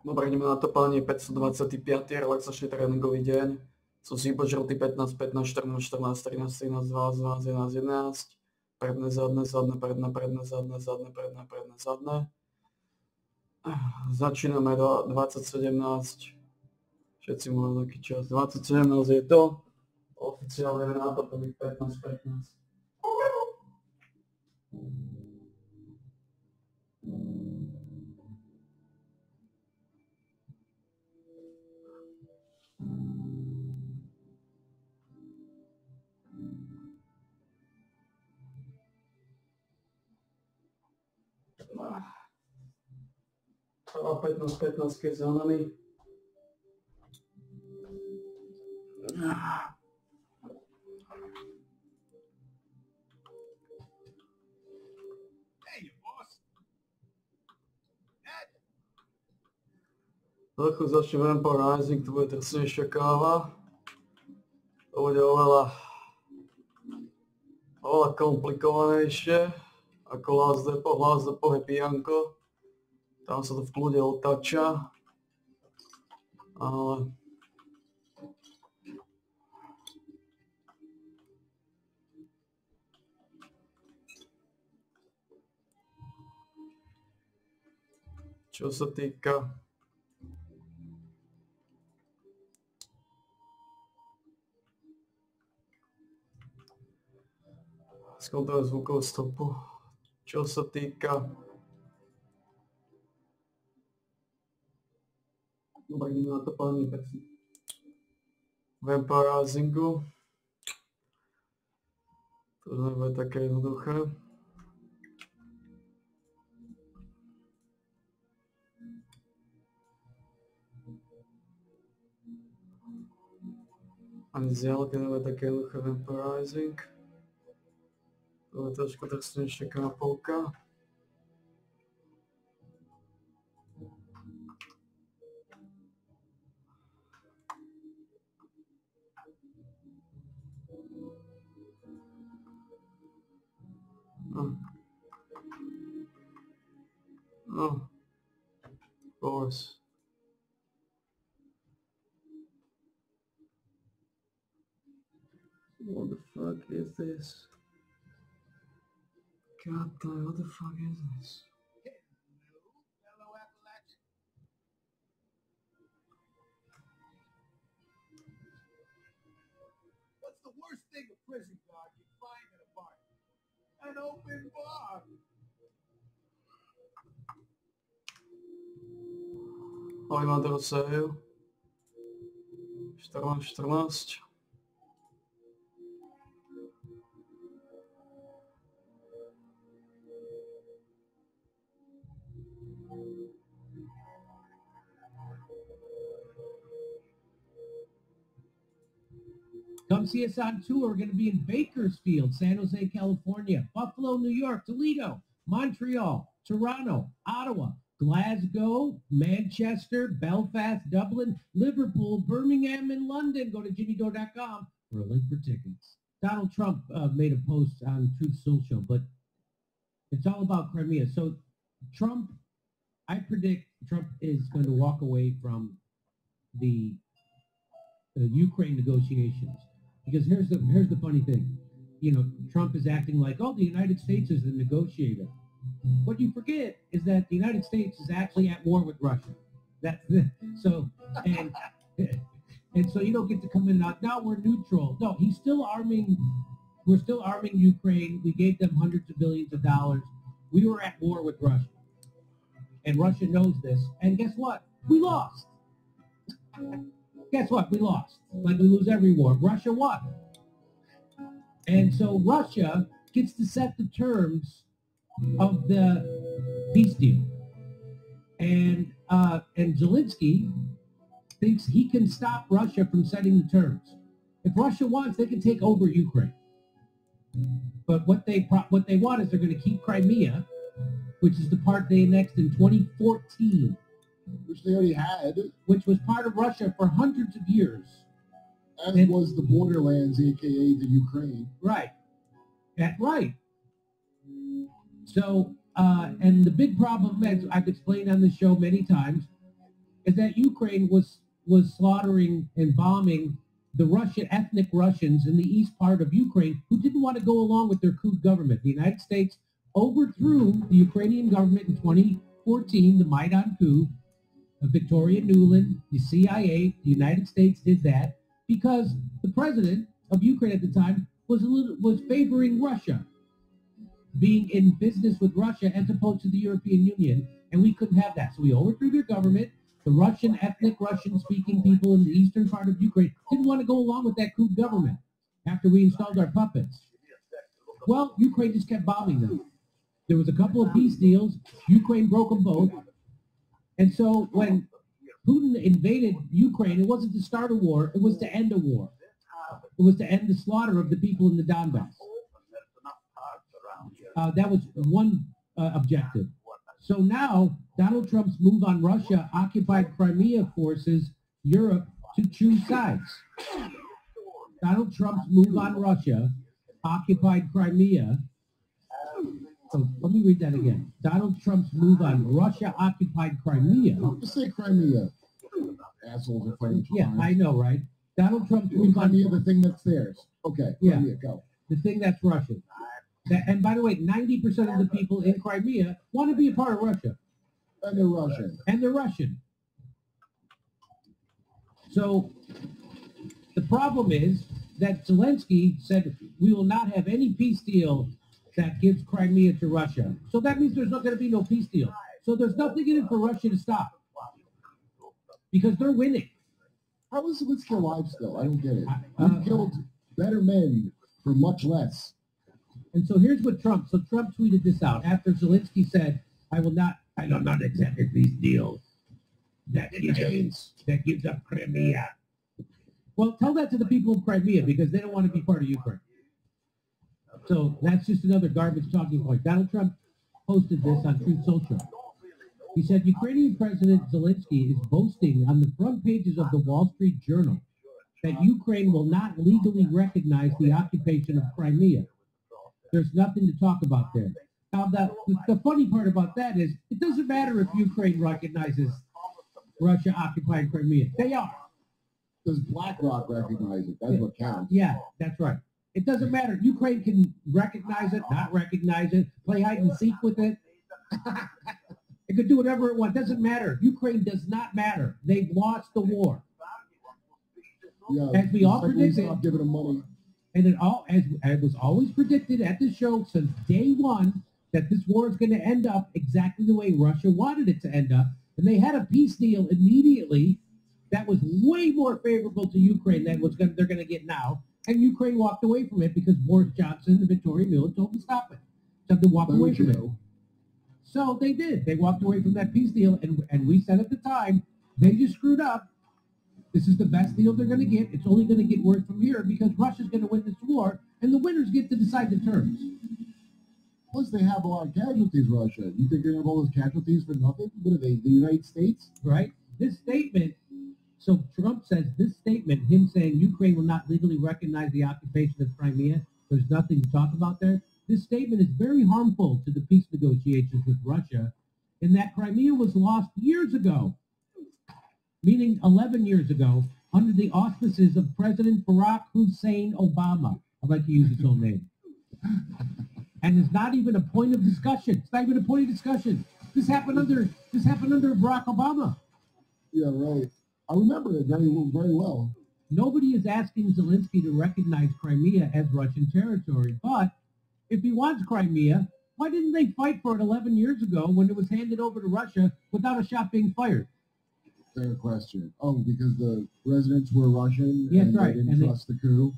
Dobre, ideme na topanie 525. relaxačný tréningový deň. Som si vypočul 15, 15, 14, 14, 13, 13, 12, 12, 11, 11. Predné, zadné, zadné, predné, predné, zadné, zadné, predné, predné, zadné. Začíname 2017. Všetci majú taký čas. 2017 je to. Oficiálne na to byť 15, 15. A 15, 15 je za nami. Trochu začne Vampire Rising, to bude drsnejšia káva. To bude oveľa komplikovanejšie ako Last Depot. Last Depot je pijanko. Tam sa to v kľude otáča. Ale čo sa týka skontrolujem zvukovú stopu. Čo sa týka ideme na to plný Vampire Risingu. To nebude také jednoduché. Ani zdiaľka nebude také jednoduché Vampire Rising. To je trošku drsnejšia kápolka. Oh, of course. What the fuck is this? God damn, what the fuck is this? What's the worst thing a prison guard can find in a bar? An open bar. Oj, mám toho sériu. 14, 14. Come see us on tour. We're going to be in Bakersfield, San Jose, California, Buffalo, New York, Toledo, Montreal, Toronto, Ottawa, Glasgow, Manchester, Belfast, Dublin, Liverpool, Birmingham, and London. Go to jimmydore.com for a link for tickets. Donald Trump made a post on Truth Social, but it's all about Crimea. So Trump, I predict Trump is going to walk away from the Ukraine negotiations. Because here's the funny thing. You know, Trump is acting like, oh, the United States is the negotiator. What you forget is that the United States is actually at war with Russia. So so you don't get to come in now we're neutral. No, we're still arming Ukraine. We gave them hundreds of billions of dollars. We were at war with Russia. And Russia knows this. And guess what? We lost. Guess what? We lost. Like we lose every war. Russia won. And so Russia gets to set the terms of the peace deal. And Zelensky thinks he can stop Russia from setting the terms. If Russia wants, they can take over Ukraine. But what they want is they're going to keep Crimea, which is the part they annexed in 2014. Which they already had. Which was part of Russia for hundreds of years. As was the borderlands, a.k.a. the Ukraine. Right. Right. So, and the big problem, as I've explained on the show many times, is that Ukraine was slaughtering and bombing the Russian ethnic Russians in the east part of Ukraine who didn't want to go along with their coup government. The United States overthrew the Ukrainian government in 2014, the Maidan coup. Victoria Nuland, the CIA, the United States did that because the president of Ukraine at the time was favoring Russia, being in business with Russia as opposed to the European Union, and we couldn't have that. So we overthrew their government. The Russian, ethnic Russian-speaking people in the eastern part of Ukraine didn't want to go along with that coup government after we installed our puppets. Well, Ukraine just kept bombing them. There was a couple of peace deals. Ukraine broke them both. And so when Putin invaded Ukraine, it wasn't to start a war, it was to end a war. It was to end the slaughter of the people in the Donbass. That was one objective. So now Donald Trump's move on Russia occupied Crimea forces Europe to choose sides. Donald Trump's move on Russia occupied Crimea. So let me read that again. Donald Trump's move on Russia occupied Crimea. Just say Crimea. Assholes are fighting. Yeah, I know, right? Donald Trump's move on Crimea, the thing that's theirs. Okay, Crimea, go. The thing that's Russian. And by the way, 90% of the people in Crimea want to be a part of Russia. And they're Russian. And they're Russian. So the problem is that Zelensky said we will not have any peace deal that gives Crimea to Russia. So that means there's not going to be no peace deal. So there's nothing in it for Russia to stop because they're winning. How is Zelensky alive still? I don't get it. We've killed better men for much less. And so here's what Trump tweeted this out after Zelensky said, I will not accept a peace deal that gives up Crimea. Well, tell that to the people of Crimea because they don't want to be part of Ukraine. So that's just another garbage talking point. Donald Trump posted this on Truth Social. He said, Ukrainian President Zelensky is boasting on the front pages of the Wall Street Journal that Ukraine will not legally recognize the occupation of Crimea. There's nothing to talk about there. Now, the funny part about that is it doesn't matter if Ukraine recognizes Russia occupying Crimea. They are. Does BlackRock recognize it? That's what counts. Yeah, that's right. It doesn't matter. Ukraine can recognize it, not recognize it, play hide and seek with it. It could do whatever it wants. It doesn't matter. Ukraine does not matter. They've lost the war. Yeah, as we all predicted, stop giving them money. And as it was always predicted at the show since day one that this war is going to end up exactly the way Russia wanted it to end up. And they had a peace deal immediately that was way more favorable to Ukraine than they're going to get now. And Ukraine walked away from it because Boris Johnson and Victoria Nuland told them to stop it. Told them to walk away from it. So they did. They walked away from that peace deal. And we said at the time, they just screwed up. This is the best deal they're going to get. It's only going to get worse from here because Russia's going to win this war, and the winners get to decide the terms. Plus, they have a lot of casualties, Russia. You think they're going to have all those casualties for nothing? What are they, the United States? Right? This statement, so Trump says this statement, him saying Ukraine will not legally recognize the occupation of Crimea, there's nothing to talk about there. This statement is very harmful to the peace negotiations with Russia in that Crimea was lost years ago. Meaning 11 years ago, under the auspices of President Barack Hussein Obama. I like to use his own name. And it's not even a point of discussion. It's not even a point of discussion. This happened under Barack Obama. Yeah, right. I remember it very well. Nobody is asking Zelensky to recognize Crimea as Russian territory. But if he wants Crimea, why didn't they fight for it 11 years ago when it was handed over to Russia without a shot being fired? Fair question. Oh, because the residents were Russian Yes, and right. they didn't trust the coup.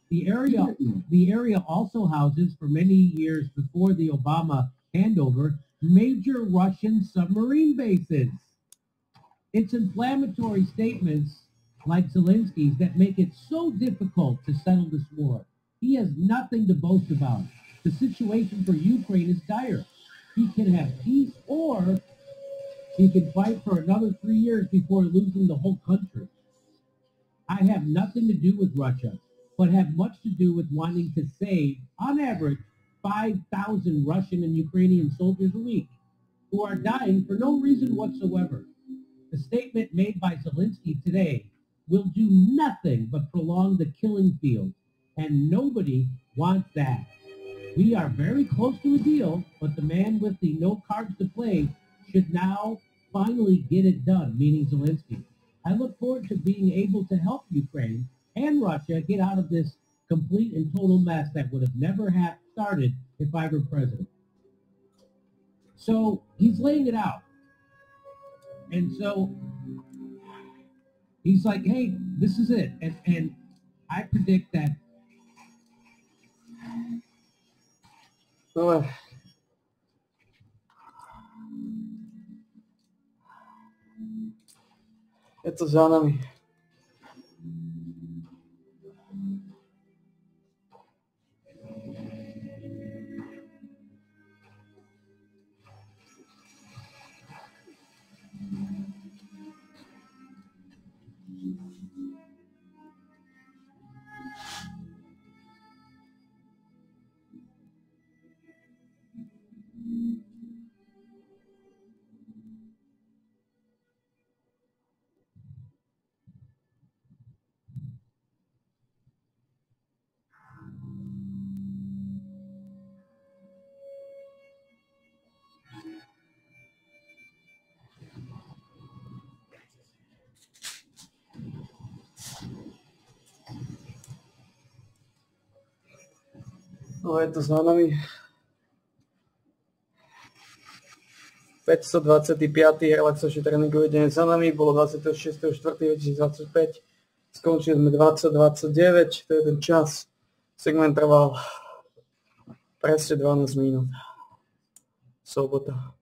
The area also houses, for many years before the Obama handover, major Russian submarine bases. It's inflammatory statements like Zelensky's that make it so difficult to settle this war. He has nothing to boast about. The situation for Ukraine is dire. He can have peace or he can fight for another 3 years before losing the whole country. I have nothing to do with Russia, but have much to do with wanting to save, on average, 5,000 Russian and Ukrainian soldiers a week who are dying for no reason whatsoever. The statement made by Zelensky today will do nothing but prolong the killing field, and nobody wants that. We are very close to a deal, but the man with the no cards to play should now finally get it done, meaning Zelensky. I look forward to being able to help Ukraine and Russia get out of this complete and total mess that would have never started if I were president. So he's laying it out. And so he's like, hey, this is it. And I predict that. No, je to za nami. No, je to za nami. 525. relaxačný tréningový deň za nami, bolo 26.4.2025. Skončili sme 20.29, to je ten čas. Segment trval presne 12 minút. Sobota.